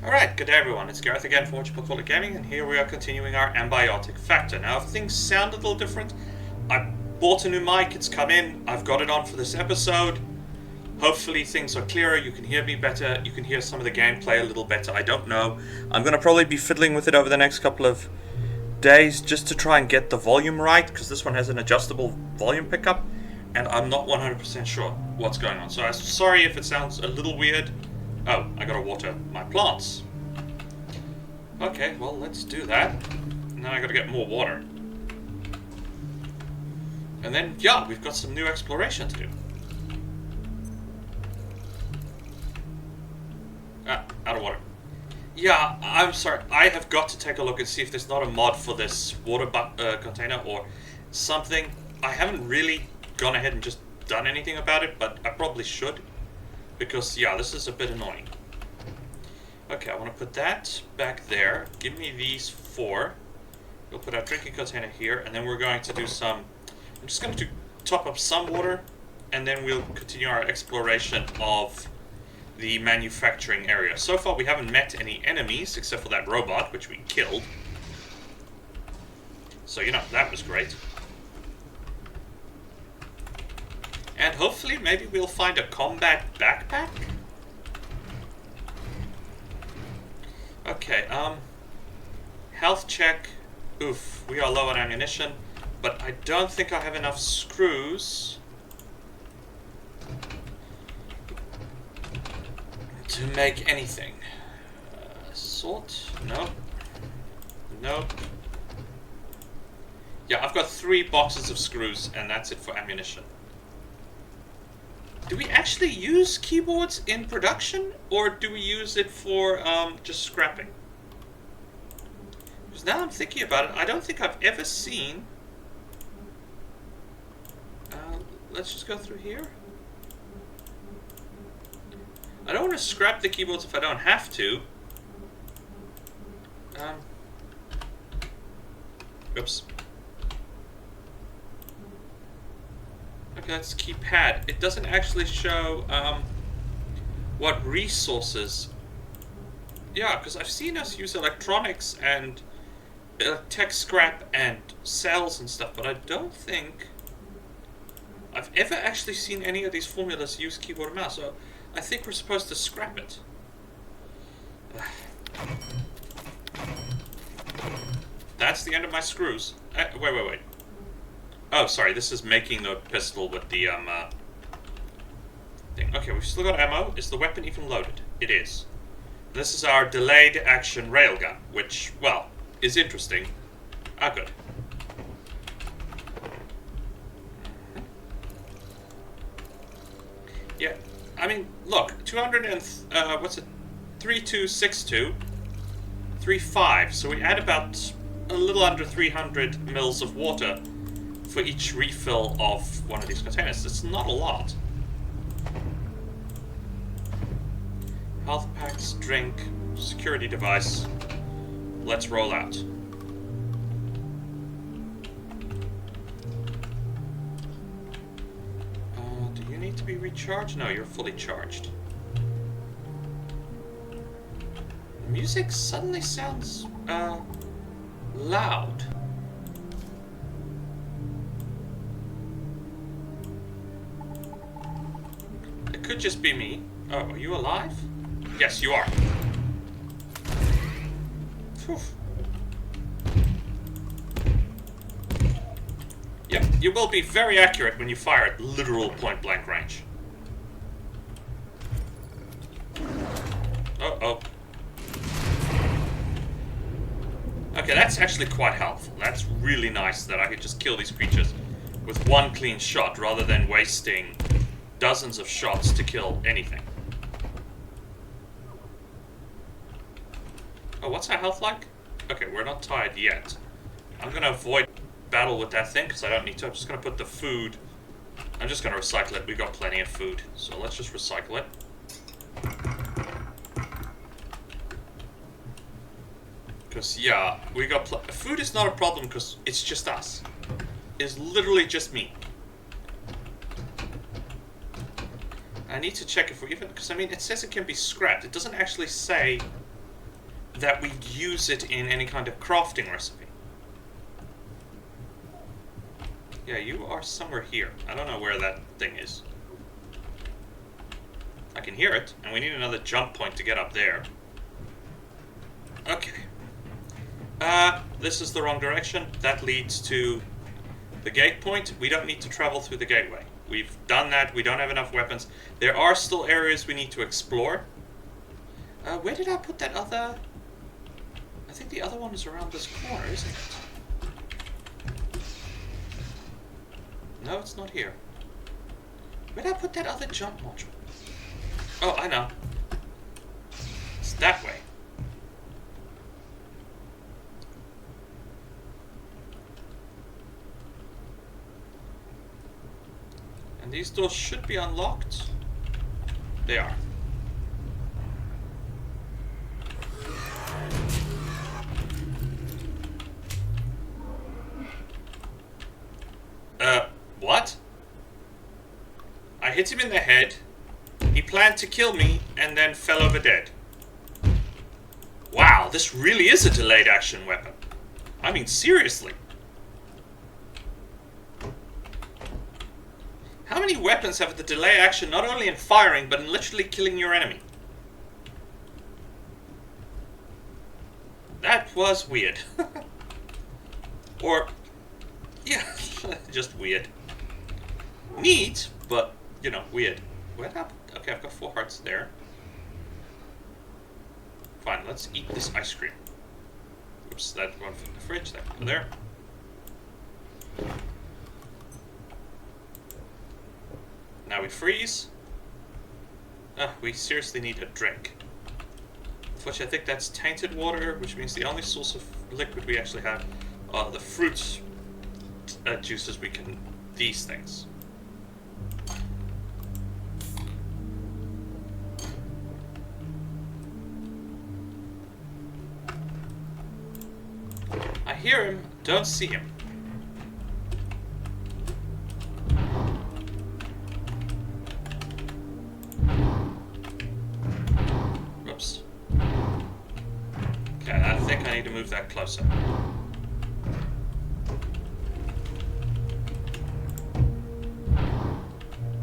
Alright, good day everyone, it's Gareth again from Watchable Gaming, and here we are continuing our Abiotic factor. Now, if things sound a little different, I bought a new mic, it's come in, I've got it on for this episode. Hopefully things are clearer, you can hear me better, you can hear some of the gameplay a little better, I don't know. I'm going to probably be fiddling with it over the next couple of days just to try and get the volume right, because this one has an adjustable volume pickup, and I'm not 100% sure what's going on. So I'm sorry if it sounds a little weird. Oh, I gotta water my plants. Okay, well, let's do that. Now I gotta get more water. And then, yeah, we've got some new exploration to do. Out of water. Yeah, I'm sorry. I have got to take a look and see if there's not a mod for this water container or something. I haven't really gone ahead and just done anything about it, but I probably should. Because, yeah, this is a bit annoying. Okay, I want to put that back there. Give me these 4. We'll put our drinking container here, and then we're going to do some... I'm just going to top up some water, and then we'll continue our exploration of the manufacturing area. So far, we haven't met any enemies, except for that robot, which we killed. So, you know, that was great. And hopefully, maybe we'll find a combat backpack? Okay, health check. Oof, we are low on ammunition, but I don't think I have enough screws to make anything. Salt? Nope. Nope. Yeah, I've got 3 boxes of screws, and that's it for ammunition. Do we actually use keyboards in production, or do we use it for just scrapping? Because now I'm thinking about it, I don't think I've ever seen... let's just go through here. I don't want to scrap the keyboards if I don't have to. Oops. Okay, that's keypad. It doesn't actually show what resources. Yeah, because I've seen us use electronics and tech scrap and cells and stuff, but I don't think I've ever actually seen any of these formulas use keyboard and mouse. So I think we're supposed to scrap it. That's the end of my screws. Wait. Oh, sorry, this is making the pistol with the, thing. Okay, we've still got ammo. Is the weapon even loaded? It is. This is our delayed action railgun, which, well, is interesting. Ah, good. Yeah, I mean, look, 200 and, what's it? 3262, 35, so we add about a little under 300 mils of water for each refill of one of these containers. It's not a lot. Health packs, drink, security device. Let's roll out. Do you need to be recharged? No, you're fully charged. The music suddenly sounds, loud. It could just be me. Oh, are you alive? Yes, you are. Whew. Yep, you will be very accurate when you fire at literal point-blank range. Uh-oh. Okay, that's actually quite helpful. That's really nice that I could just kill these creatures with one clean shot rather than wasting dozens of shots to kill anything. Oh, what's our health like? Okay, we're not tired yet. I'm gonna avoid battle with that thing because I don't need to. I'm just gonna put the food. I'm just gonna recycle it. We've got plenty of food, so let's just recycle it. Because, yeah, we got food is not a problem because it's just us. It's literally just me. I need to check if we even, because I mean, it says it can be scrapped. It doesn't actually say that we use it in any kind of crafting recipe. Yeah, you are somewhere here. I don't know where that thing is. I can hear it, and we need another jump point to get up there. Okay. This is the wrong direction. That leads to the gate point. We don't need to travel through the gateway. We've done that. We don't have enough weapons. There are still areas we need to explore. Where did I put that other... I think the other one is around this corner, isn't it? No, it's not here. Where did I put that other jump module? Oh, I know. It's that way. And these doors should be unlocked. They are. What? I hit him in the head. He planned to kill me and then fell over dead. Wow, this really is a delayed action weapon. I mean, seriously. How many weapons have the delay action not only in firing, but in literally killing your enemy? That was weird. Or, yeah, just weird. Neat, but, you know, weird. What happened? Okay, I've got 4 hearts there. Fine, let's eat this ice cream. Oops, that one from the fridge, that one there. Now we freeze. We seriously need a drink. Unfortunately, I think that's tainted water, which means the only source of liquid we actually have are the fruit juices we can... these things. I hear him, don't see him. Whoops. Okay, I think I need to move that closer.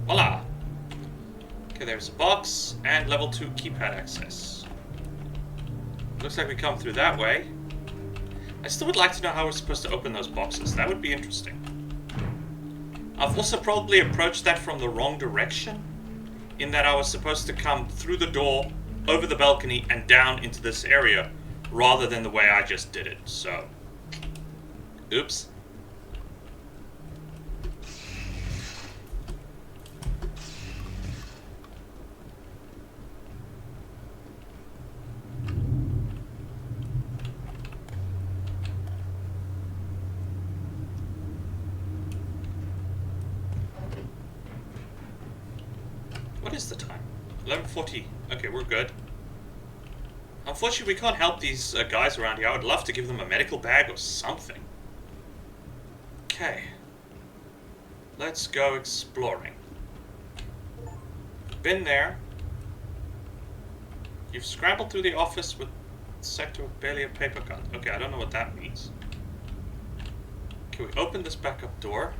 Voila! Okay, there's a box and level 2 keypad access. Looks like we come through that way. I still would like to know how we're supposed to open those boxes. That would be interesting. I've also probably approached that from the wrong direction, in that I was supposed to come through the door, over the balcony, and down into this area, rather than the way I just did it, so... Oops. What is the time? 11:40. Okay, we're good. Unfortunately, we can't help these guys around here. I would love to give them a medical bag or something. Okay. Let's go exploring. Been there. You've scrambled through the office with sector with barely a paper cut. Okay, I don't know what that means. Can we open this backup door?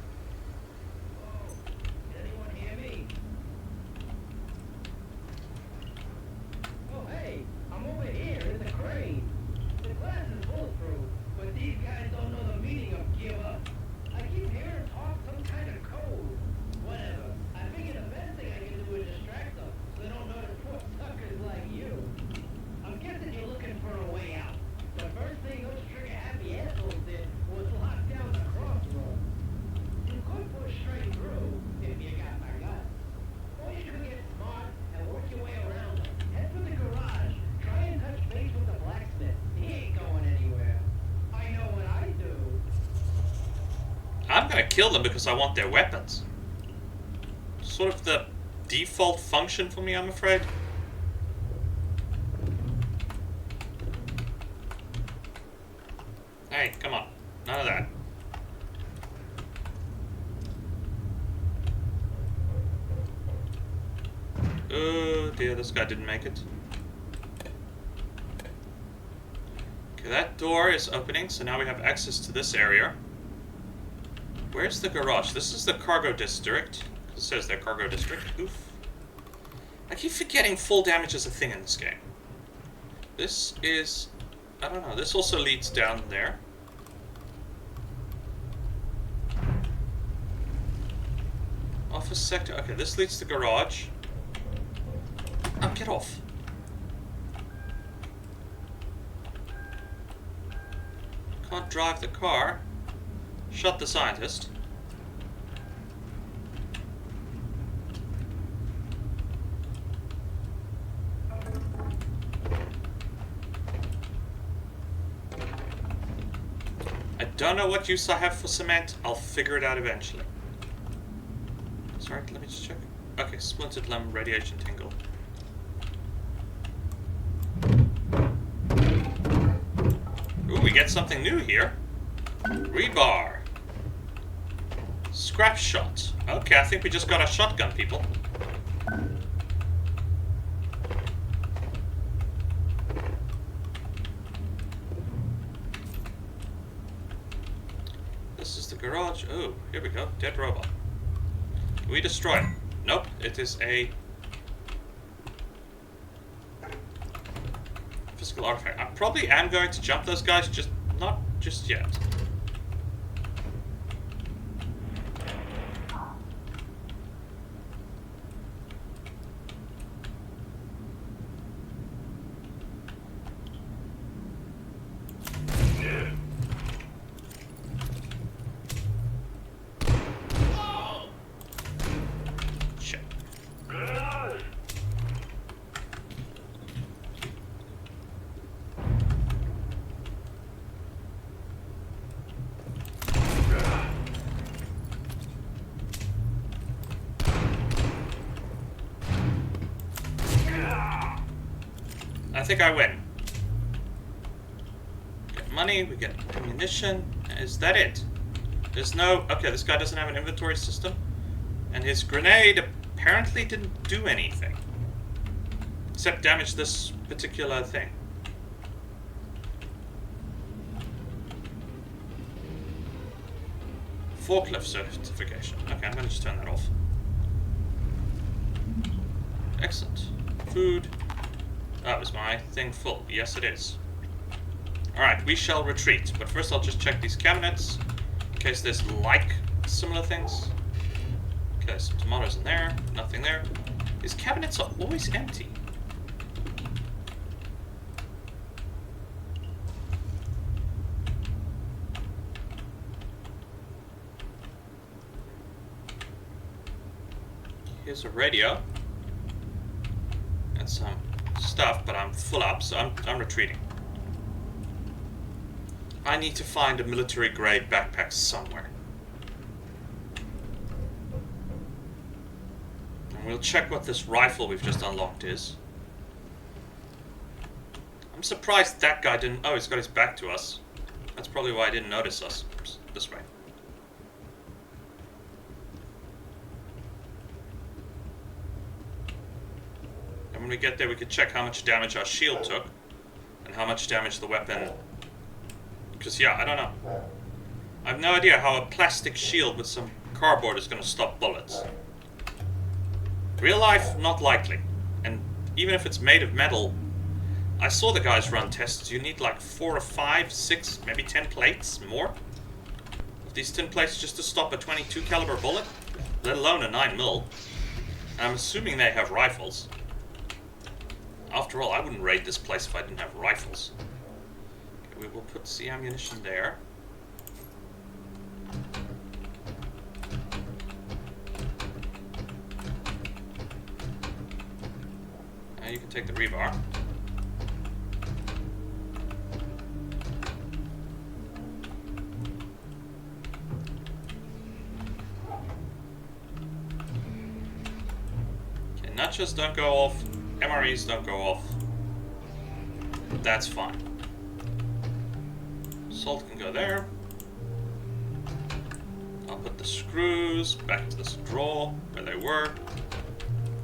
I'm gonna kill them because I want their weapons. Sort of the default function for me, I'm afraid. Hey, come on. None of that. Oh dear, this guy didn't make it. that door is opening, so now we have access to this area. Where's the garage? This is the cargo district. It says there, cargo district. Oof. I keep forgetting full damage is a thing in this game. This is... I don't know. This also leads down there. Office sector. Okay, this leads to garage. Oh, get off. Can't drive the car. Shut the scientist. I don't know what use I have for cement. I'll figure it out eventually. Sorry, let me just check. Okay, splintered limb, radiation tingle. Ooh, we get something new here. Rebar. Scrap shot. Okay, I think we just got a shotgun, people. This is the garage. Oh, here we go. Dead robot. We destroy it. Nope, it is a physical artifact. I probably am going to jump those guys, just not just yet. I think I win. We get money, we get ammunition. Is that it? There's no... Okay, this guy doesn't have an inventory system. And his grenade apparently didn't do anything. Except damage this particular thing. Forklift certification. Okay, I'm going to just turn that off. Excellent. Food. Oh, is my thing full? Yes, it is. Alright, we shall retreat. But first I'll just check these cabinets. In case there's, like, similar things. Okay, some tomatoes in there. Nothing there. These cabinets are always empty. Here's a radio. And some stuff, but I'm full up, so I'm retreating. I need to find a military-grade backpack somewhere. And we'll check what this rifle we've just unlocked is. I'm surprised that guy didn't... Oh, he's got his back to us. That's probably why he didn't notice us. This way. When we get there, we could check how much damage our shield took and how much damage the weapon... Because, yeah, I don't know. I have no idea how a plastic shield with some cardboard is going to stop bullets. Real life, not likely. And even if it's made of metal, I saw the guys run tests. You need like 4 or 5, 6, maybe 10 plates more of these tin plates just to stop a 22 caliber bullet, let alone a 9mm. And I'm assuming they have rifles. After all, I wouldn't raid this place if I didn't have rifles. Okay, we will put the ammunition there. Now you can take the rebar. Okay, nachos don't go off. MREs don't go off. That's fine. Salt can go there. I'll put the screws back to this drawer where they were.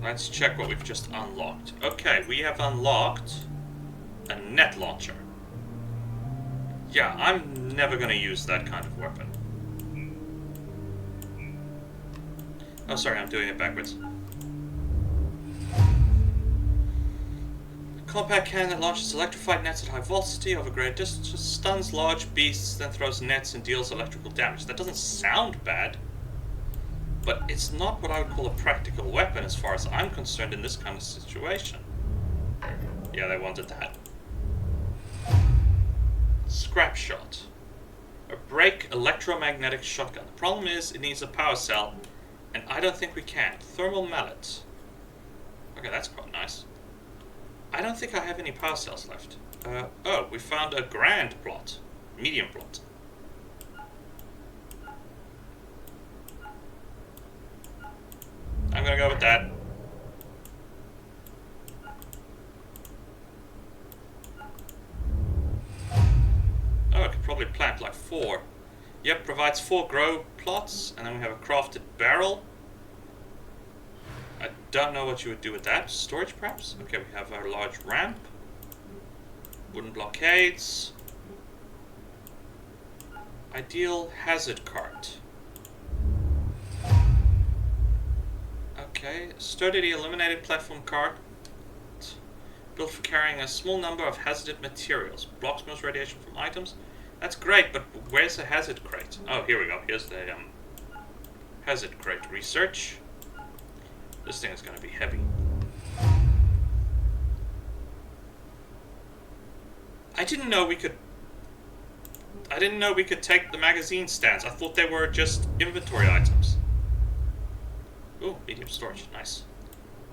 Let's check what we've just unlocked. Okay, we have unlocked a net launcher. Yeah, I'm never gonna use that kind of weapon. Oh, sorry, I'm doing it backwards. A compact cannon that launches electrified nets at high velocity over great distances, stuns large beasts, then throws nets and deals electrical damage. That doesn't sound bad, but it's not what I would call a practical weapon as far as I'm concerned in this kind of situation. Yeah, they wanted that. Scrap shot. A brake electromagnetic shotgun. The problem is it needs a power cell, and I don't think we can. Thermal mallet. Okay, that's quite nice. I don't think I have any power cells left. Oh, we found a grand plot. Medium plot. I'm gonna go with that. Oh, I could probably plant like 4. Yep, provides 4 grow plots, and then we have a crafted barrel. I don't know what you would do with that. Storage, perhaps? Okay, we have our large ramp. Wooden blockades. Ideal hazard cart. Okay, sturdily illuminated platform cart. Built for carrying a small number of hazardous materials. Blocks most radiation from items. That's great, but where's the hazard crate? Oh, here we go. Here's the hazard crate research. This thing is going to be heavy. I didn't know we could take the magazine stands. I thought they were just inventory items. Ooh, medium storage. Nice.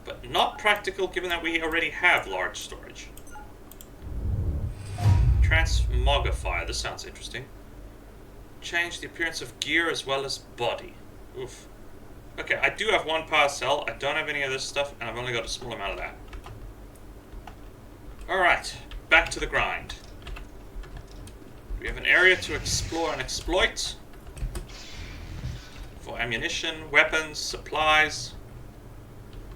But not practical given that we already have large storage. Transmogrifier. This sounds interesting. Change the appearance of gear as well as body. Oof. Okay, I do have 1 power cell. I don't have any of this stuff, and I've only got a small amount of that. Alright, back to the grind. We have an area to explore and exploit. For ammunition, weapons, supplies.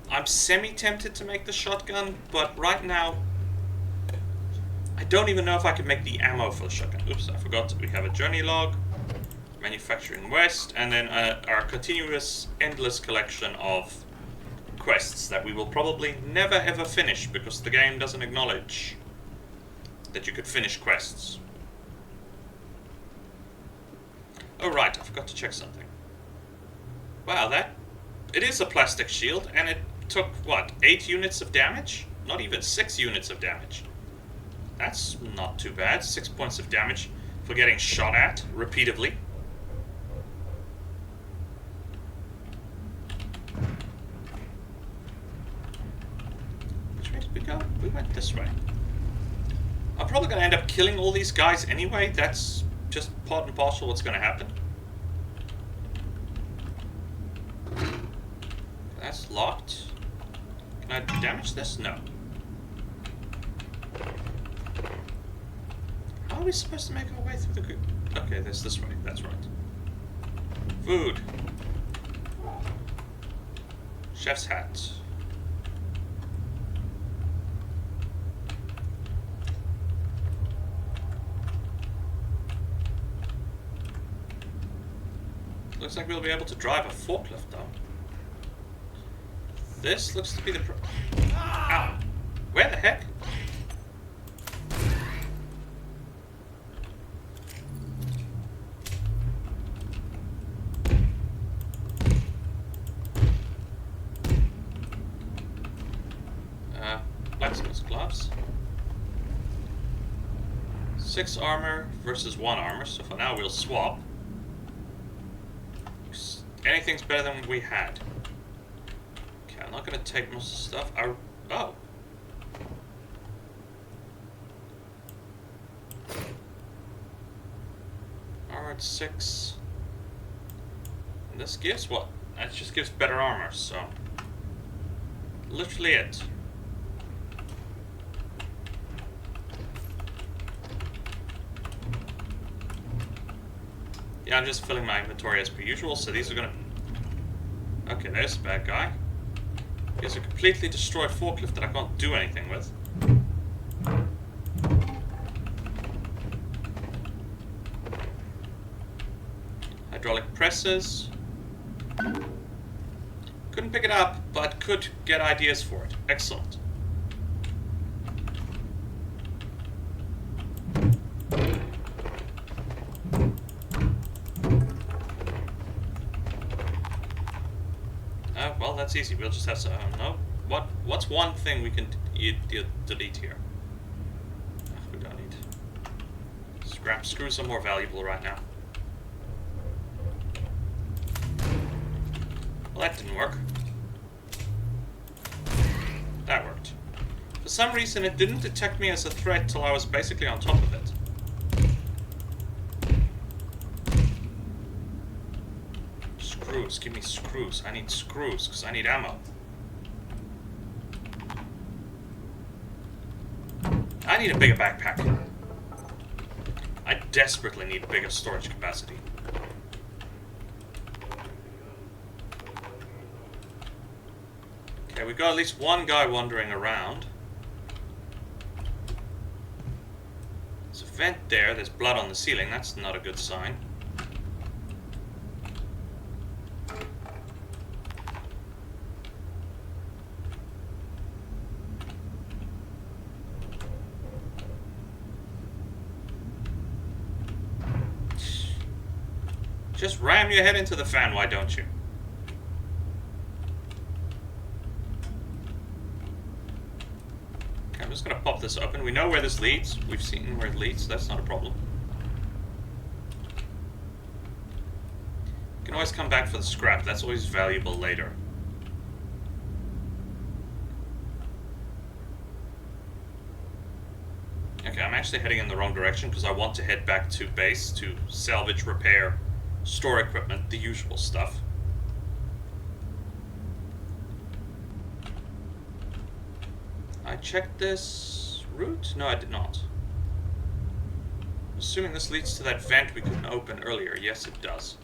I'm semi-tempted to make the shotgun, but right now I don't even know if I could make the ammo for the shotgun. Oops, I forgot. We have a journey log, manufacturing west, and then our continuous, endless collection of quests that we will probably never ever finish because the game doesn't acknowledge that you could finish quests. Oh right, I forgot to check something. Wow, it is a plastic shield, and it took, what, 8 units of damage? Not even 6 units of damage. That's not too bad. 6 points of damage for getting shot at repeatedly. Which way did we go? We went this way. I'm probably going to end up killing all these guys anyway. That's just part and parcel what's going to happen. That's locked. Can I damage this? No. How are we supposed to make our way through the group? Okay, there's this way. That's right. Food. Chef's hat. Looks like we'll be able to drive a forklift, though. This looks to be the Ow! Where the heck? Blacksmith's gloves. 6 armor versus 1 armor, so for now we'll swap. Anything's better than we had. Okay, I'm not going to take most of the stuff. Oh. Armored 6. And this gives what? That just gives better armor, so. Literally it. Yeah, I'm just filling my inventory as per usual, so these are gonna... Okay, there's a bad guy. Here's a completely destroyed forklift that I can't do anything with. suppressors. Couldn't pick it up, but could get ideas for it. Excellent. Well, that's easy. We'll just have to... no. What's one thing we can delete here? We don't need... Scrap screws are more valuable right now. Well, that didn't work. That worked. For some reason, it didn't detect me as a threat till I was basically on top of it. Screws, give me screws. I need screws, because I need ammo. I need a bigger backpack. I desperately need bigger storage capacity. Okay, we've got at least one guy wandering around. There's a vent there, there's blood on the ceiling, that's not a good sign. Just ram your head into the fan, why don't you? Okay, I'm just gonna pop this open. We know where this leads. We've seen where it leads, so that's not a problem. You can always come back for the scrap, that's always valuable later. Okay, I'm actually heading in the wrong direction because I want to head back to base to salvage, repair, store equipment, the usual stuff. I checked this route? No, I did not. Assuming this leads to that vent we couldn't open earlier. Yes, it does.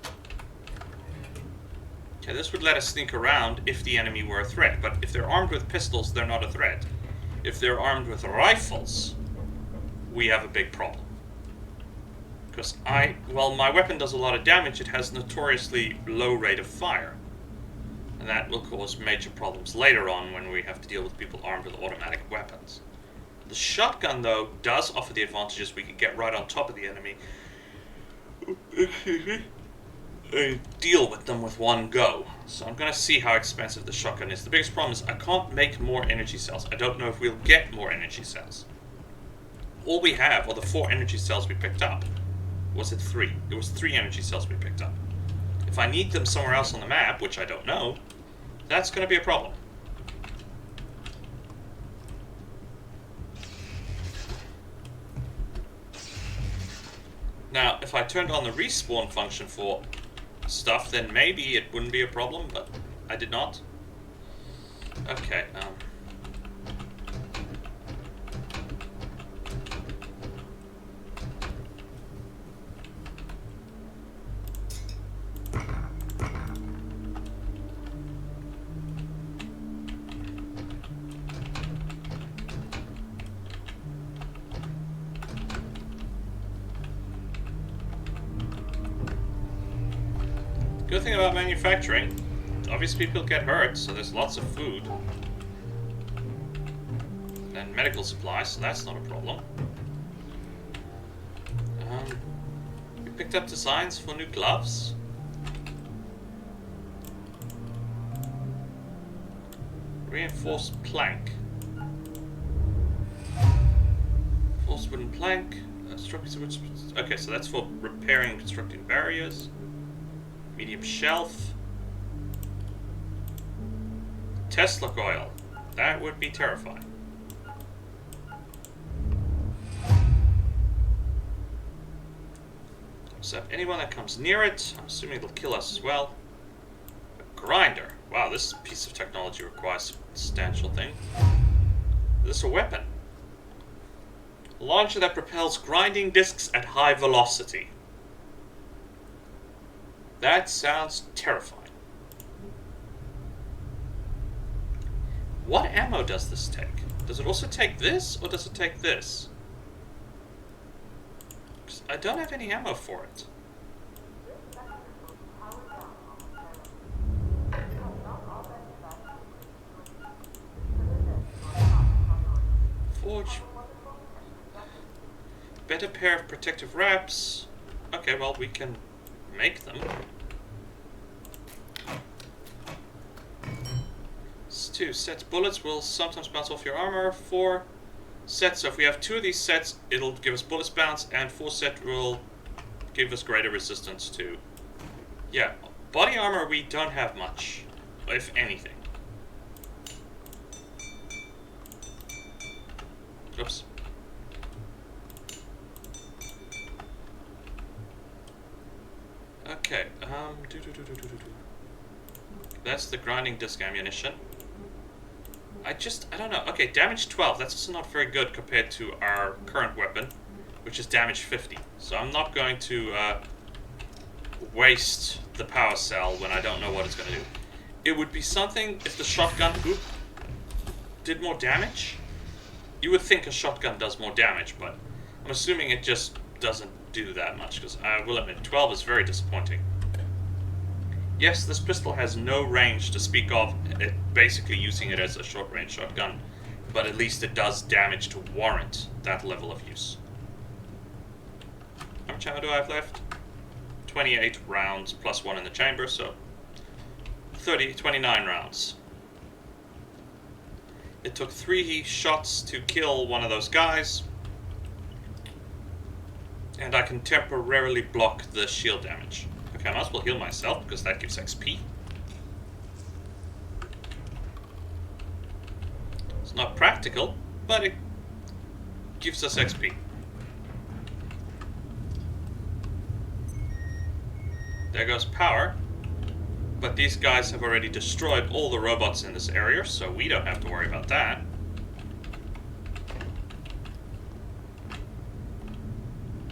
Okay, this would let us sneak around if the enemy were a threat, but if they're armed with pistols, they're not a threat. If they're armed with rifles, we have a big problem. Because while my weapon does a lot of damage, it has notoriously low rate of fire. And that will cause major problems later on when we have to deal with people armed with automatic weapons. The shotgun, though, does offer the advantages. We can get right on top of the enemy and deal with them with one go. So I'm going to see how expensive the shotgun is. The biggest problem is I can't make more energy cells. I don't know if we'll get more energy cells. All we have are the 4 energy cells we picked up. Was it 3? It was 3 energy cells we picked up. If I need them somewhere else on the map, which I don't know, that's going to be a problem. Now, if I turned on the respawn function for stuff, then maybe it wouldn't be a problem, but I did not. Okay, good thing about manufacturing, obviously people get hurt, so there's lots of food. And medical supplies, so that's not a problem. We picked up designs for new gloves. Reinforced plank. Reinforced wooden plank. Okay, so that's for repairing and constructing barriers. Medium shelf. Tesla coil. That would be terrifying. So if anyone that comes near it, I'm assuming it'll kill us as well. A grinder. Wow, this piece of technology requires a substantial thing. Is this a weapon? A launcher that propels grinding discs at high velocity. That sounds terrifying. What ammo does this take? Does it also take this, or does it take this? 'Cause I don't have any ammo for it. damage. Better pair of protective wraps. Okay, well, we can make them. It's 2 sets. Bullets will sometimes bounce off your armor. 4 sets. So if we have 2 of these sets, it'll give us bullets bounce, and 4 set will give us greater resistance to. Yeah, body armor we don't have much, if anything. Oops. Okay, that's the grinding disc ammunition. I don't know. Okay, damage 12, that's also not very good compared to our current weapon, which is damage 50. So I'm not going to waste the power cell when I don't know what it's going to do. It would be something if the shotgun did more damage. You would think a shotgun does more damage, but I'm assuming it just doesn't do that much, because I will admit 12 is very disappointing. Yes, this pistol has no range to speak of, it basically using it as a short-range shotgun, but at least it does damage to warrant that level of use. How much ammo do I have left? 28 rounds plus 1 in the chamber, so 29 rounds. It took 3 shots to kill one of those guys, and I can temporarily block the shield damage. Okay, I might as well heal myself, because that gives XP. It's not practical, but it gives us XP. There goes power. But these guys have already destroyed all the robots in this area, so we don't have to worry about that.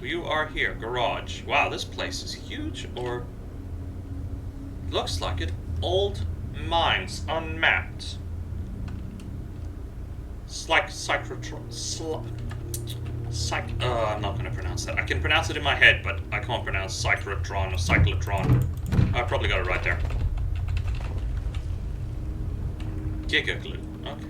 You are here, garage. Wow, this place is huge, or looks like it. Old mines, unmapped. It's like cyclotron. I'm not going to pronounce that. I can pronounce it in my head, but I can't pronounce cyclotron or cyclotron. I probably got it right there. Giga glue. Okay.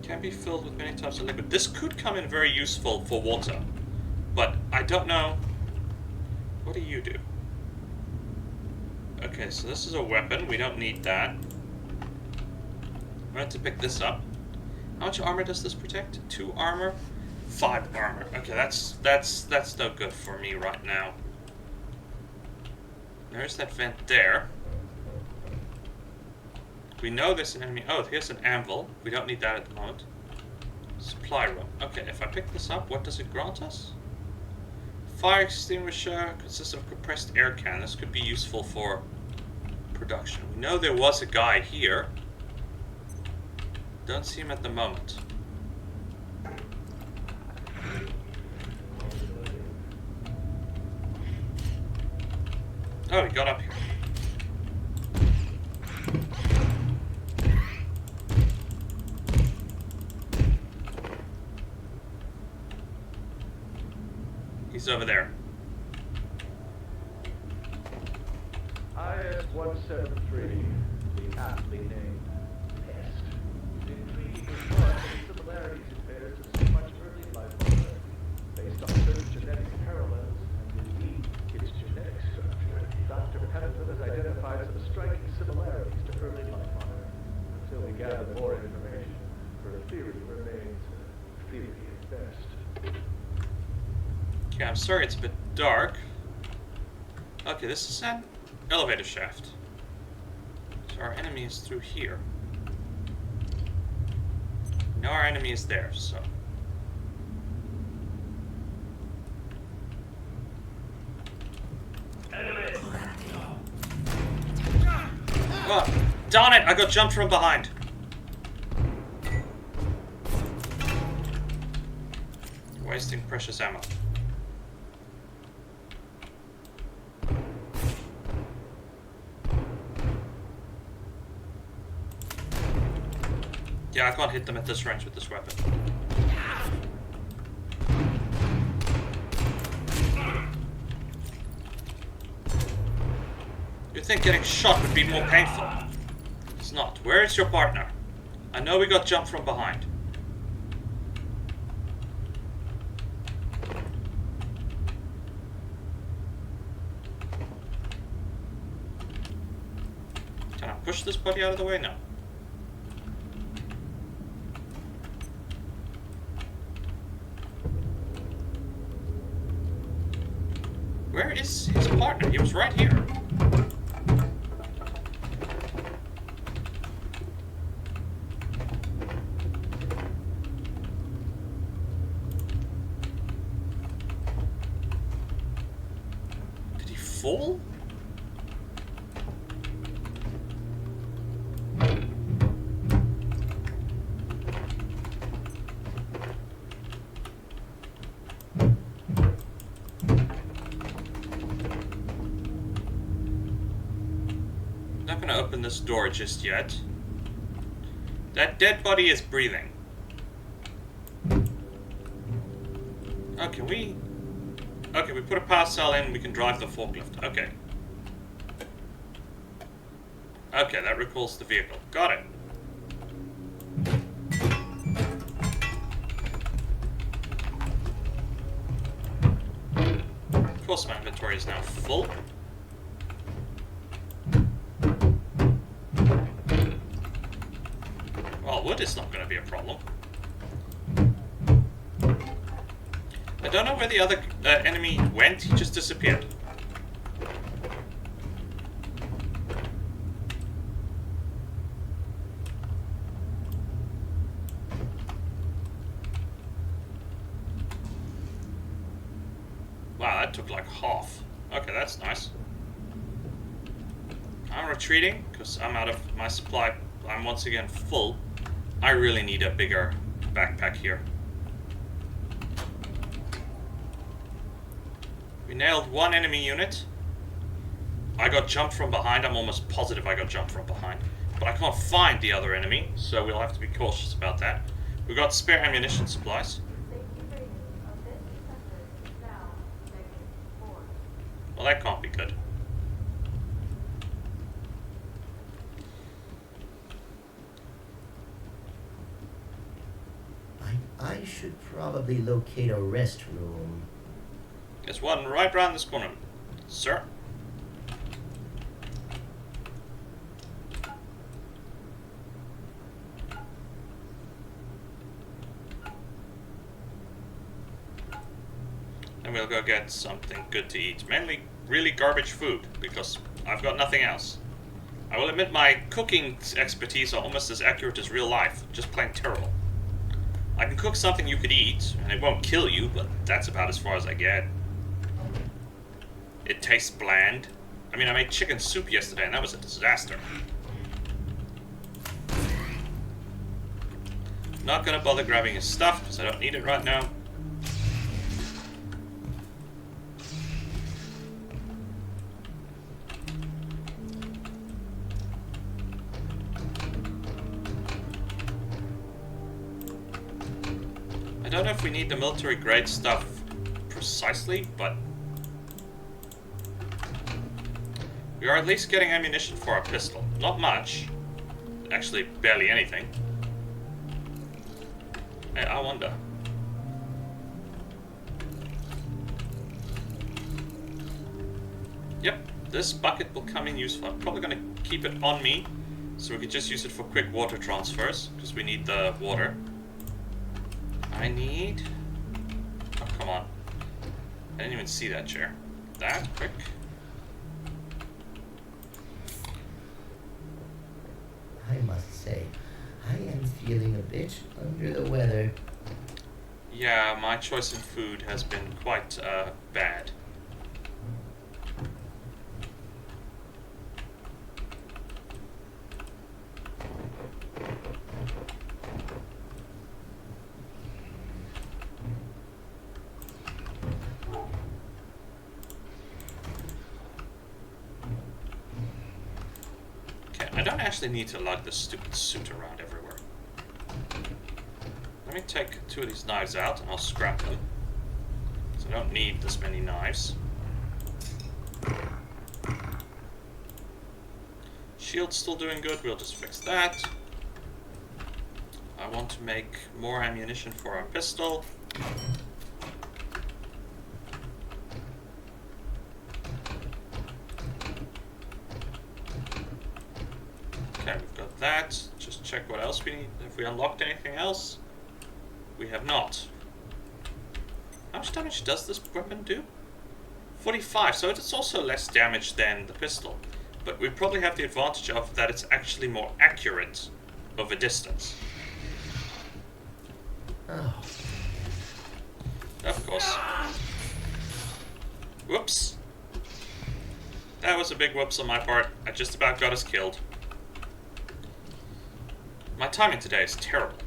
Can be filled with many types of liquid. This could come in very useful for water, but I don't know. What do you do? Okay, so this is a weapon. We don't need that. I'm going to pick this up. How much armor does this protect? 2 armor, 5 armor. Okay, that's no good for me right now. There's that vent there. We know there's an enemy. Oh, here's an anvil. We don't need that at the moment. Supply room. Okay, if I pick this up, what does it grant us? Fire extinguisher consists of a compressed air can. This could be useful for production. We know there was a guy here. Don't see him at the moment. Oh, he got up here. He's over there. IS-173, the aptly named Pest. The intriguing response to the similarities it bears to so much early life on Earth, based on certain genetic parallels and indeed its genetic structure. Dr. Pennington has identified some striking similarities to early life on Earth. Until we gather more information, her theory remains a theory at best. Okay, I'm sorry it's a bit dark. Okay, this is an elevator shaft. So our enemy is through here. Now our enemy is there, so. Enemy! Oh, darn it! I got jumped from behind. Wasting precious ammo. Yeah, I can't hit them at this range with this weapon. You'd think getting shot would be more painful. It's not. Where is your partner? I know we got jumped from behind. Can I push this buddy out of the way? No. Where is his partner? He was right here. Did he fall? Not gonna open this door just yet. That dead body is breathing. Oh, can we... Okay, we put a power cell in, we can drive the forklift. Okay. Okay, that recalls the vehicle. Got it. Of course my inventory is now full. Well, wood is not going to be a problem. I don't know where the other enemy went, he just disappeared. Wow, that took like half. Okay, that's nice. I'm retreating, because I'm out of my supply. I'm once again full. I really need a bigger backpack here. We nailed one enemy unit. I got jumped from behind. I'm almost positive I got jumped from behind. But I can't find the other enemy, so we'll have to be cautious about that. We got spare ammunition supplies. Well, that can't be good. I should probably locate a restroom. There's one right around this corner, sir. And we'll go get something good to eat. Mainly really garbage food, because I've got nothing else. I will admit my cooking expertise are almost as accurate as real life, just plain terrible. I can cook something you could eat, and it won't kill you, but that's about as far as I get. It tastes bland. I mean, I made chicken soup yesterday, and that was a disaster. Not gonna bother grabbing his stuff, because I don't need it right now. I don't know if we need the military grade stuff precisely, but we are at least getting ammunition for our pistol. Not much. Actually, barely anything. Hey, I wonder. Yep, this bucket will come in useful. I'm probably going to keep it on me, so we can just use it for quick water transfers, because we need the water. I need... Oh, come on. I didn't even see that chair. That quick. I must say, I am feeling a bit under the weather. Yeah, my choice in food has been quite bad. I don't actually need to lug this stupid suit around everywhere. Let me take 2 of these knives out and I'll scrap them. So I don't need this many knives. shield's still doing good. We'll just fix that. I want to make more ammunition for our pistol. Okay, we've got that. Just check what else we need. Have we unlocked anything else? We have not. How much damage does this weapon do? 45, so it's also less damage than the pistol. But we probably have the advantage of that it's actually more accurate over distance. Oh. Of course. Whoops. That was a big whoops on my part. I just about got us killed. My timing today is terrible.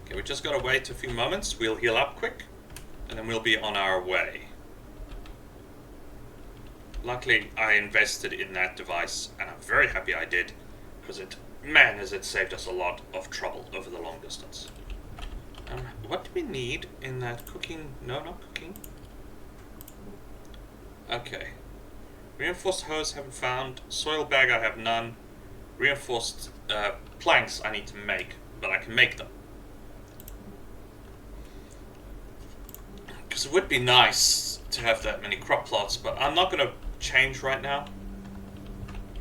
Okay, we just gotta wait a few moments. We'll heal up quick, and then we'll be on our way. Luckily, I invested in that device, and I'm very happy I did, because man, has it saved us a lot of trouble over the long distance. What do we need in that cooking? No, not cooking. Okay. Reinforced hose haven't found. Soil bag I have none. Reinforced planks I need to make, but I can make them. Because it would be nice to have that many crop plots, but I'm not going to change right now.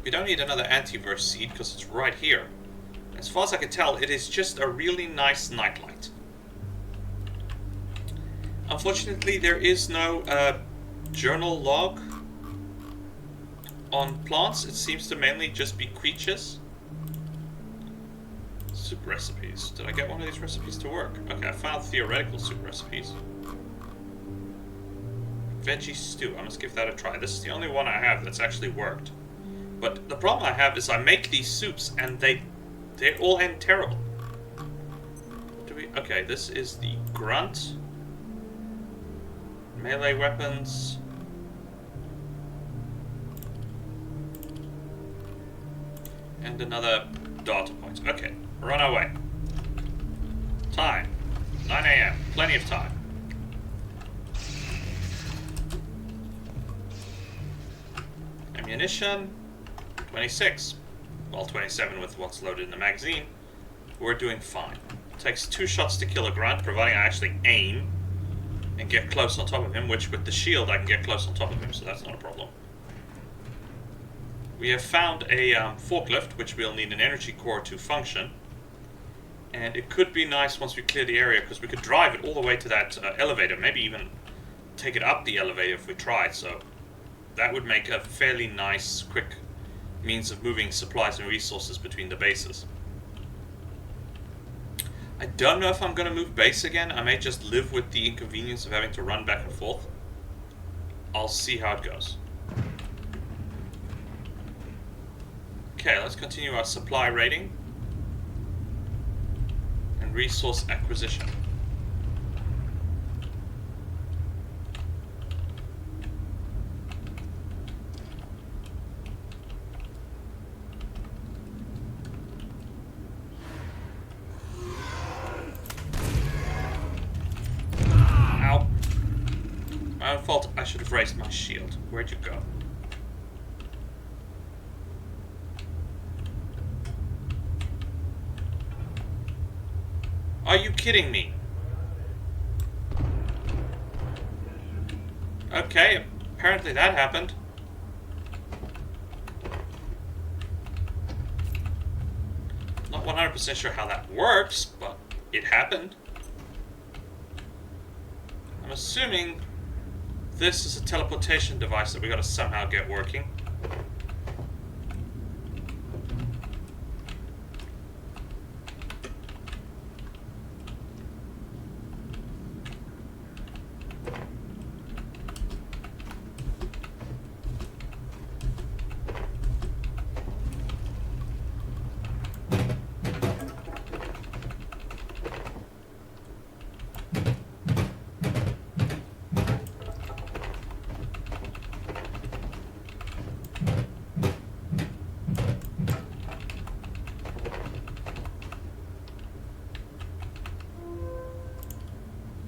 We don't need another antiverse seed because it's right here. As far as I can tell, it is just a really nice nightlight. Unfortunately, there is no journal log on plants. It seems to mainly just be creatures. Soup recipes. Did I get one of these recipes to work? Okay, I found theoretical soup recipes. Veggie stew. I must give that a try. This is the only one I have that's actually worked. But the problem I have is I make these soups and they all end terrible. Okay, this is the grunt. Melee weapons. And another data point. Okay, we're on our way. Time. 9 AM. Plenty of time. Ammunition. 26. Well, 27 with what's loaded in the magazine. We're doing fine. It takes 2 shots to kill a grunt, providing I actually aim and get close on top of him, which with the shield I can get close on top of him, so that's not a problem. We have found a forklift, which we'll need an energy core to function. And it could be nice once we clear the area, because we could drive it all the way to that elevator, maybe even take it up the elevator if we tried, so that would make a fairly nice, quick means of moving supplies and resources between the bases. I don't know if I'm going to move base again. I may just live with the inconvenience of having to run back and forth. I'll see how it goes. Okay, let's continue our supply rating and resource acquisition. Ow. My own fault, I should have raised my shield. Where'd you go? Are you kidding me? Okay, apparently that happened. Not 100% sure how that works, but it happened. I'm assuming this is a teleportation device that we gotta somehow get working.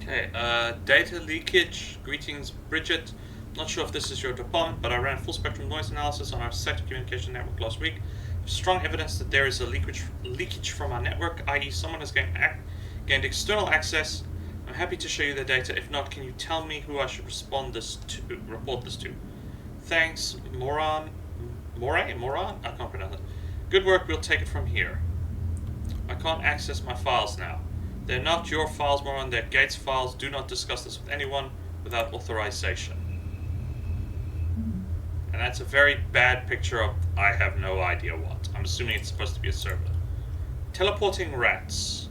Okay, data leakage. Greetings, Bridget. Not sure if this is your department, but I ran full spectrum noise analysis on our sector communication network last week. Strong evidence that there is a leakage from our network, i.e. someone has gained external access. I'm happy to show you the data. If not, can you tell me who I should report this to? Thanks, Moran. Moran? I can't pronounce it. Good work, we'll take it from here. I can't access my files now. They're not your files, Moran, they're Gates' files. Do not discuss this with anyone without authorization. And that's a very bad picture of I have no idea what. I'm assuming it's supposed to be a server. Teleporting rats.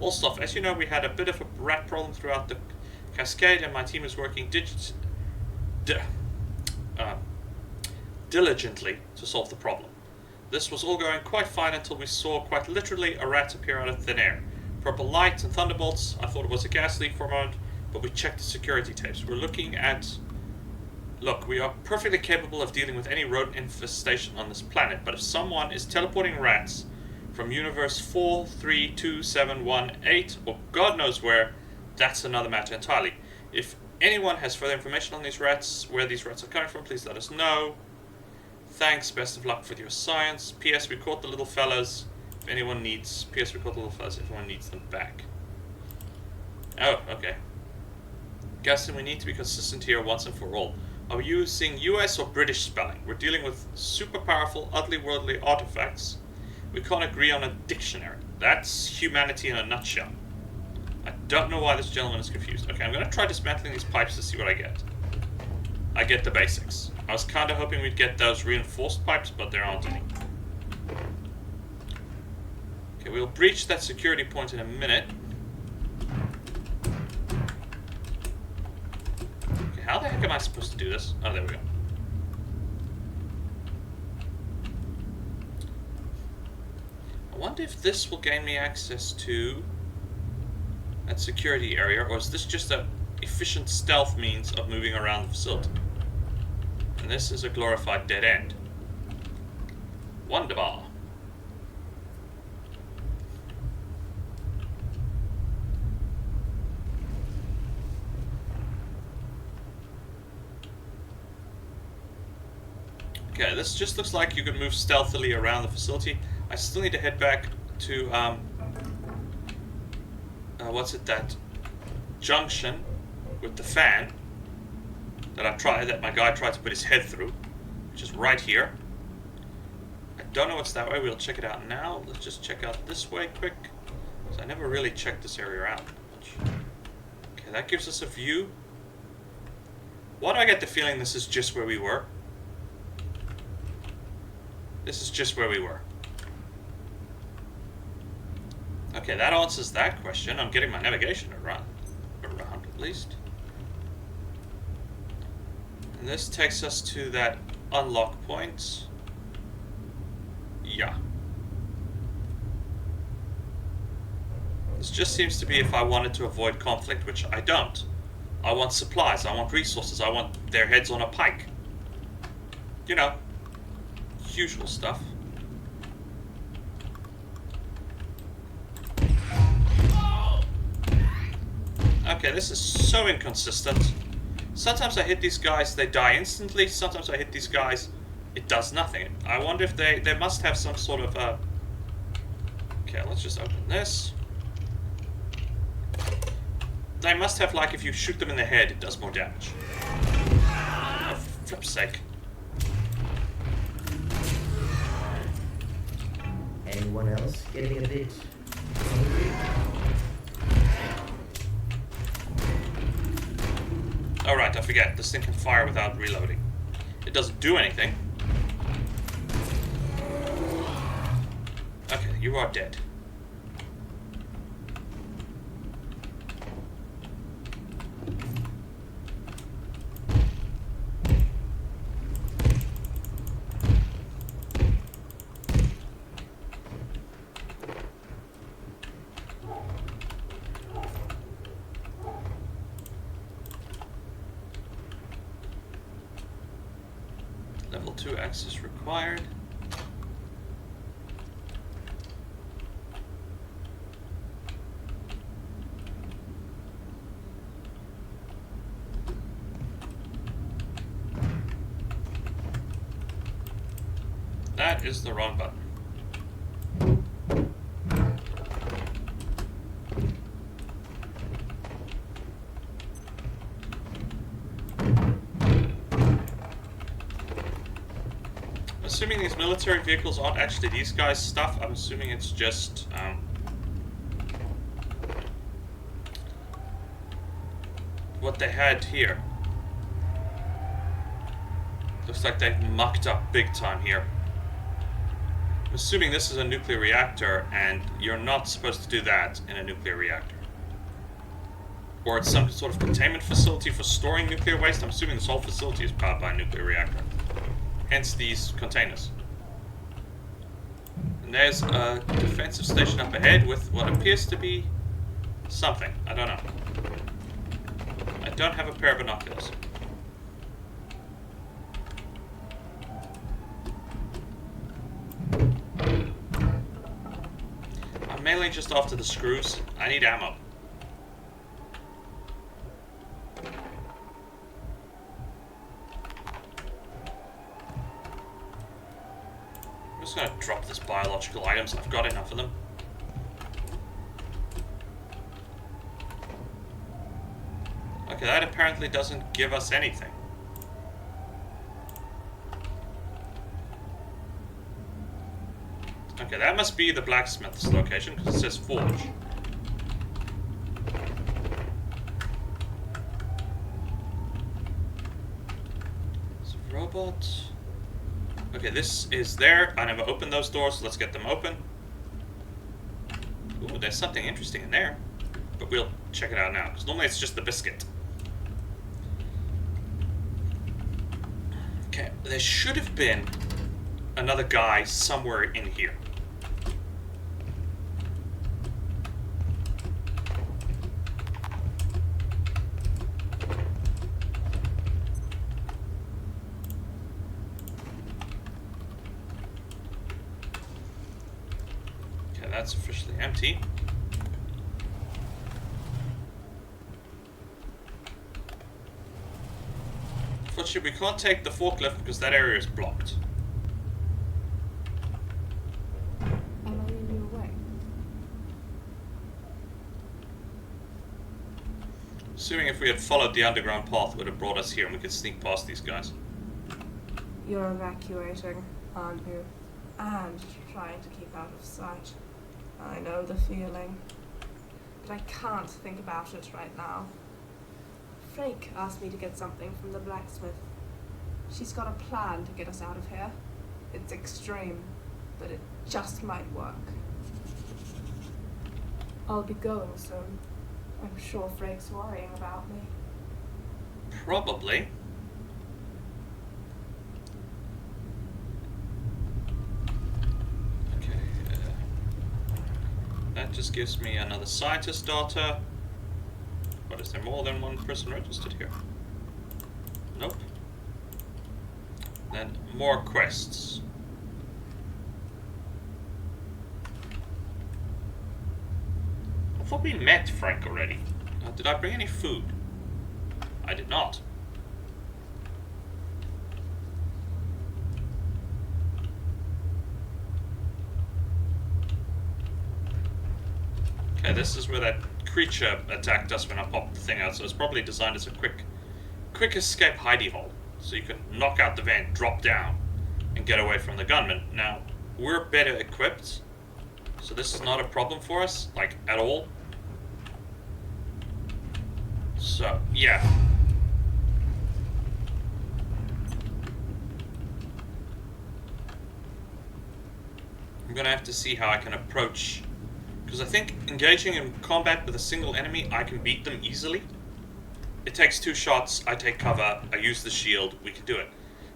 All stuff. As you know, we had a bit of a rat problem throughout the cascade, and my team is working diligently to solve the problem. This was all going quite fine until we saw quite literally a rat appear out of thin air. Purple light and thunderbolts. I thought it was a gas leak for a moment, but we checked the security tapes. We're looking at... Look, we are perfectly capable of dealing with any rodent infestation on this planet, but if someone is teleporting rats from universe 432718, or God knows where, that's another matter entirely. If anyone has further information on these rats, where these rats are coming from, please let us know. Thanks, best of luck with your science. P.S. We caught the little fellas. If anyone needs... P.S. We caught the little fellas if anyone needs them back. Oh, okay. Guessing we need to be consistent here once and for all. Are we using US or British spelling? We're dealing with super powerful, utterly worldly artifacts. We can't agree on a dictionary. That's humanity in a nutshell. I don't know why this gentleman is confused. Okay, I'm going to try dismantling these pipes to see what I get. I get the basics. I was kind of hoping we'd get those reinforced pipes, but there aren't any. Okay, we'll breach that security point in a minute. Okay, how the heck am I supposed to do this? Oh, there we go. I wonder if this will gain me access to that security area, or is this just an efficient stealth means of moving around the facility? And this is a glorified dead end. Wonderbar. Okay, this just looks like you can move stealthily around the facility. I still need to head back to, what's it, that junction with the fan that my guy tried to put his head through, which is right here. I don't know what's that way. We'll check it out now. Let's just check out this way quick, because I never really checked this area out much. Okay, that gives us a view. Why do I get the feeling this is just where we were? This is just where we were. Okay, that answers that question. I'm getting my navigation around at least. And this takes us to that unlock point. Yeah. This just seems to be if I wanted to avoid conflict, which I don't. I want supplies, I want resources, I want their heads on a pike. You know, usual stuff. Okay, this is so inconsistent. Sometimes I hit these guys, they die instantly. Sometimes I hit these guys, it does nothing. I wonder if they must have some sort of Okay, let's just open this. They must have, like, if you shoot them in the head, it does more damage. Oh, for flip's sake. Anyone else getting a bit hungry? Oh right, I forget. This thing can fire without reloading. It doesn't do anything. Okay, you are dead. Level 2 access required. That is the wrong button. Assuming these military vehicles aren't actually these guys' stuff, I'm assuming it's just what they had here. Looks like they've mucked up big time here. I'm assuming this is a nuclear reactor, and you're not supposed to do that in a nuclear reactor. Or it's some sort of containment facility for storing nuclear waste. I'm assuming this whole facility is powered by a nuclear reactor. Hence these containers. And there's a defensive station up ahead with what appears to be something. I don't know. I don't have a pair of binoculars. I'm mainly just after the screws. I need ammo. I'm just gonna drop this biological items. I've got enough of them. Okay, that apparently doesn't give us anything. Okay, that must be the blacksmith's location, because it says forge. It's a robot. Okay, this is there. I never opened those doors, so let's get them open. Ooh, there's something interesting in there. But we'll check it out now, because normally it's just the biscuit. Okay, there should have been another guy somewhere in here. Okay, that's officially empty. Unfortunately, we can't take the forklift because that area is blocked. Am I in your way? Assuming if we had followed the underground path, it would have brought us here and we could sneak past these guys. You're evacuating, aren't you? And trying to keep out of sight. I know the feeling. But I can't think about it right now. Frake asked me to get something from the blacksmith. She's got a plan to get us out of here. It's extreme, but it just might work. I'll be going soon. I'm sure Frake's worrying about me. Probably. Okay. That just gives me another scientist data. But is there more than one person registered here? Nope. Then more quests. I thought we met Frank already. Did I bring any food? I did not. Okay, this is where that creature attacked us when I popped the thing out, so it's probably designed as a quick escape hidey hole. So you can knock out the vent, drop down, and get away from the gunman. Now, we're better equipped, so this is not a problem for us, like, at all. So, yeah. I'm gonna have to see how I can approach, because I think engaging in combat with a single enemy, I can beat them easily. It takes 2 shots, I take cover, I use the shield, we can do it.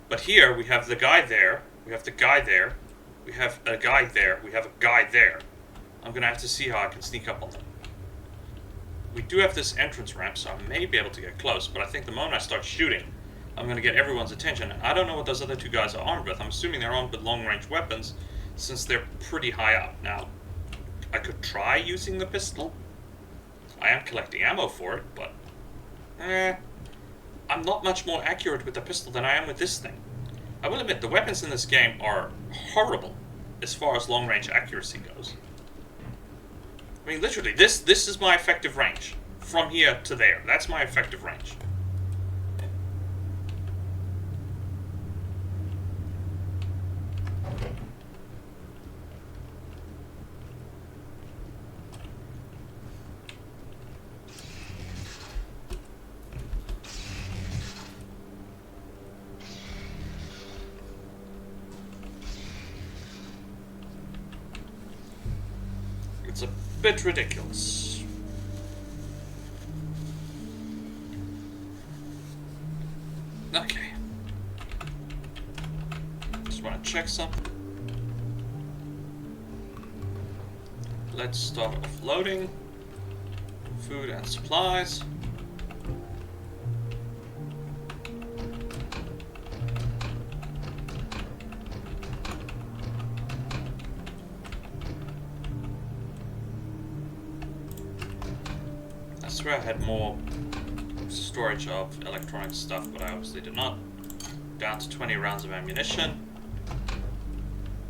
But here, we have the guy there, we have the guy there, we have a guy there, we have a guy there. I'm gonna have to see how I can sneak up on them. We do have this entrance ramp, so I may be able to get close, but I think the moment I start shooting, I'm gonna get everyone's attention. And I don't know what those other 2 guys are armed with. I'm assuming they're armed with long-range weapons, since they're pretty high up. Now, I could try using the pistol. I am collecting ammo for it, but I'm not much more accurate with the pistol than I am with this thing. I will admit, the weapons in this game are horrible as far as long-range accuracy goes. I mean, literally, this is my effective range. From here to there. That's my effective range. It's a bit ridiculous. Okay. Just want to check something. Let's start off loading. Food and supplies. I swear I had more storage of electronic stuff, but I obviously did not. Down to 20 rounds of ammunition.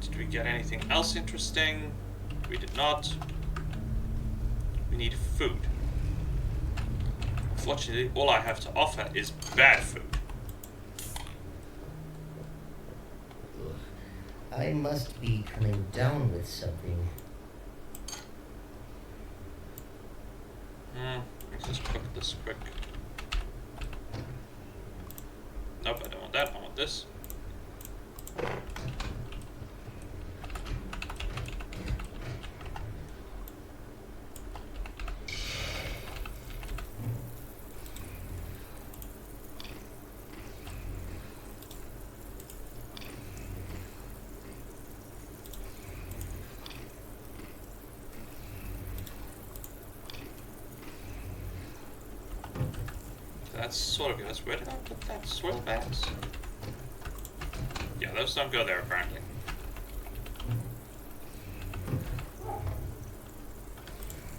Did we get anything else interesting? We did not. We need food. Unfortunately, all I have to offer is bad food. Ugh. I must be coming down with something. Let's just cook this quick. Nope, I don't want that. I want this. That's sort of good. Where did I put that? Soil bags? Yeah, those don't go there apparently.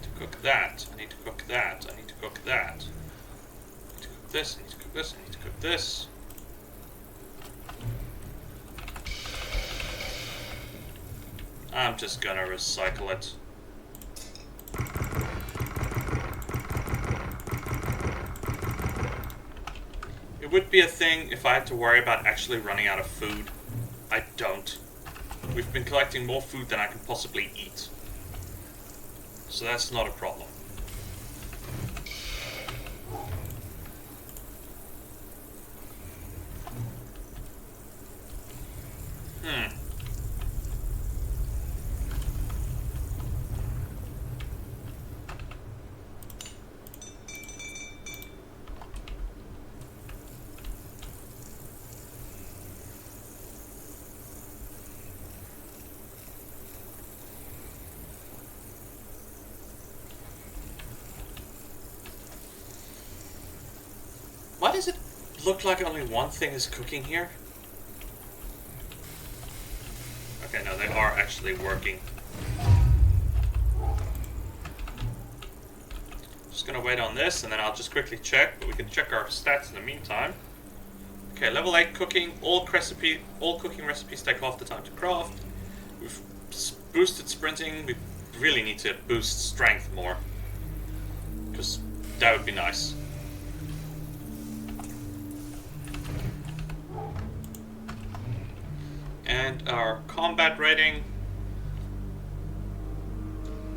To cook that, I need to cook that, I need to cook that. I need to cook this, I need to cook this, I need to cook this. I'm just gonna recycle it. It would be a thing if I had to worry about actually running out of food. I don't. We've been collecting more food than I can possibly eat. So that's not a problem. Why does it look like only one thing is cooking here? Okay, no, they are actually working. Just gonna wait on this, and then I'll just quickly check, but we can check our stats in the meantime. Okay, level 8 cooking. All cooking recipes take half the time to craft. We've boosted sprinting. We really need to boost strength more, because that would be nice. And our combat rating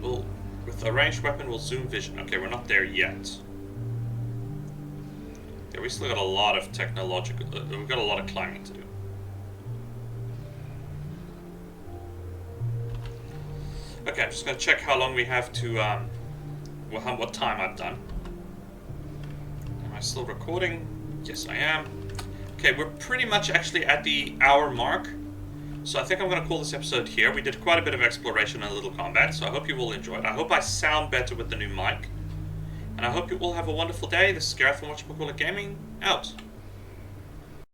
will, with a ranged weapon, will zoom vision. Okay, we're not there yet. Yeah, we still got a lot of technological. We've got a lot of climbing to do. Okay, I'm just gonna check how long we have to. What time I've done. Am I still recording? Yes, I am. Okay, we're pretty much actually at the hour mark. So I think I'm going to call this episode here. We did quite a bit of exploration and a little combat, so I hope you all enjoyed. I hope I sound better with the new mic. And I hope you all have a wonderful day. This is Gareth from Gaming, out.